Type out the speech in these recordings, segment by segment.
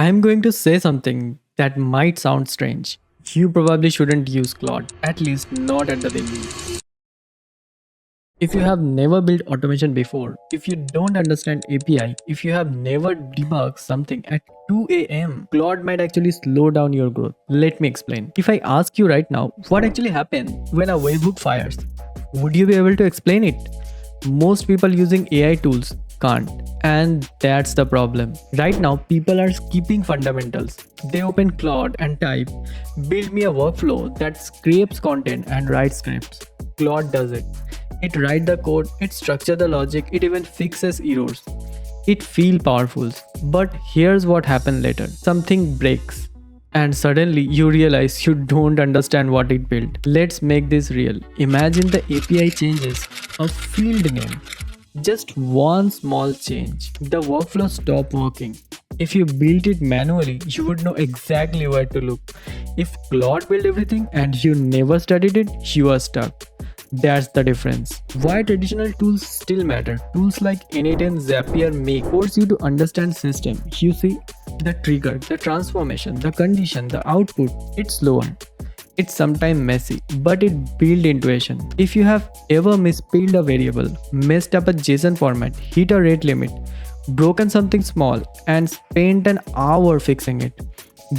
I am going to say something that might sound strange. You probably shouldn't use Claude, at least not at the beginning. If you have never built automation before, if you don't understand API, if you have never debugged something at 2 a.m., Claude might actually slow down your growth. Let me explain. If I ask you right now, what actually happens when a webhook fires, would you be able to explain it? Most people using AI tools can't, and that's the problem. Right now, people are skipping fundamentals. They open Claude and type, build me a workflow that scrapes content and writes scripts. Claude does it. It writes the code, it structures the logic, it even fixes errors. It feels powerful. But here's what happens later. Something breaks. And suddenly you realize you don't understand what it built. Let's make this real. Imagine the API changes a field name. Just one small change. The workflow stops working. If you built it manually, you would know exactly where to look. If Claude built everything and you never studied it, you are stuck. That's the difference. Why traditional tools still matter. Tools like N8 and Zapier make force you to understand system. You see the trigger, the transformation, the condition, the output. It's slower. It's sometimes messy, but it builds intuition. If you have ever misspelled a variable, messed up a JSON format, hit a rate limit, broken something small, and spent an hour fixing it,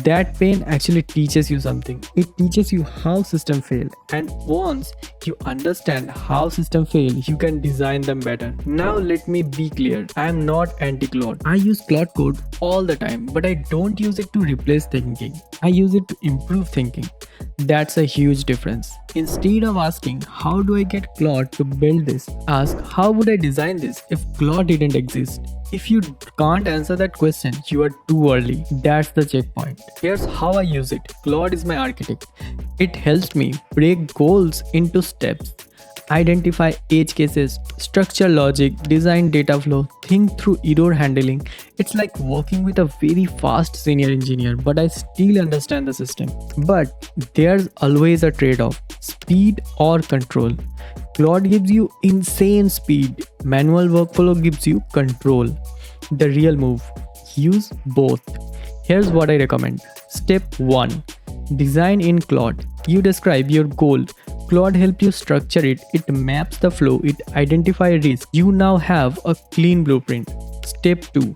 that pain actually teaches you something. It teaches you how systems fail, and once you understand how systems fail, you can design them better. Now let me be clear, I am not anti-Claude. I use Claude Code all the time, but I don't use it to replace thinking. I use it to improve thinking. That's a huge difference. Instead of asking, how do I get Claude to build this? Ask, how would I design this if Claude didn't exist? If you can't answer that question, you are too early. That's the checkpoint. Here's how I use it. Claude is my architect. It helps me break goals into steps, identify edge cases, structure logic, design data flow, think through error handling. It's like working with a very fast senior engineer, but I still understand the system. But there's always a trade-off, speed or control. Claude gives you insane speed. Manual workflow gives you control. The real move, use both. Here's what I recommend. Step 1. Design in Claude. You describe your goal. Claude helps you structure it. It maps the flow. It identifies risk. You now have a clean blueprint. Step 2.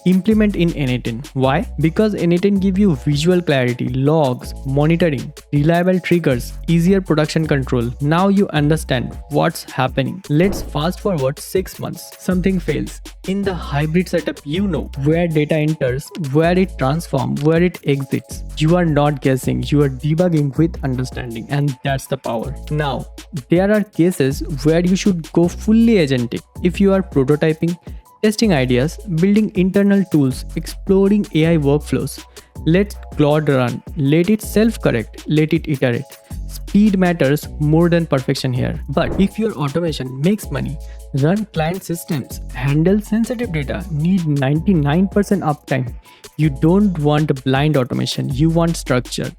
Implement in N8. Why? Because N8 gives you visual clarity, logs, monitoring, reliable triggers, easier production control. Now you understand what's happening. Let's fast forward 6 months. Something fails. In the hybrid setup, you know where data enters, where it transforms, where it exits. You are not guessing, you are debugging with understanding, and that's the power. Now, there are cases where you should go fully agentic. If you are prototyping, testing ideas, building internal tools, exploring AI workflows. Let Claude run, let it self-correct, let it iterate. Speed matters more than perfection here. But if your automation makes money, run client systems, handle sensitive data, need 99% uptime, you don't want blind automation, you want structure.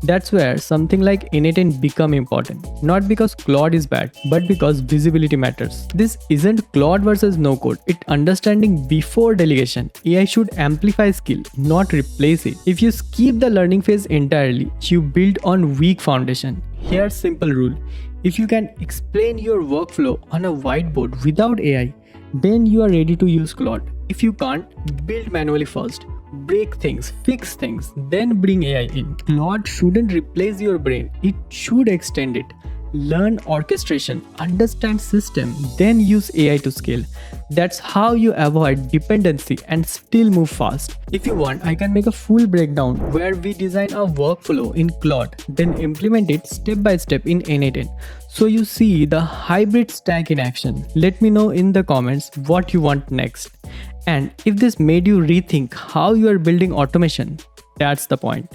That's where something like N8 become important. Not because Claude is bad, but because visibility matters. This isn't Claude versus no code. It's understanding before delegation. AI should amplify skill, not replace it. If you skip the learning phase entirely, you build on weak foundation. Here's simple rule. If you can explain your workflow on a whiteboard without AI, then you are ready to use Claude. If you can't, build manually first. Break things, fix things, then bring AI in. Claude shouldn't replace your brain, it should extend it. Learn orchestration, understand system, then use AI to scale. That's how you avoid dependency and still move fast. If you want, I can make a full breakdown where we design a workflow in Claude, then implement it step by step in N8. So you see the hybrid stack in action. Let me know in the comments what you want next. And if this made you rethink how you are building automation, that's the point.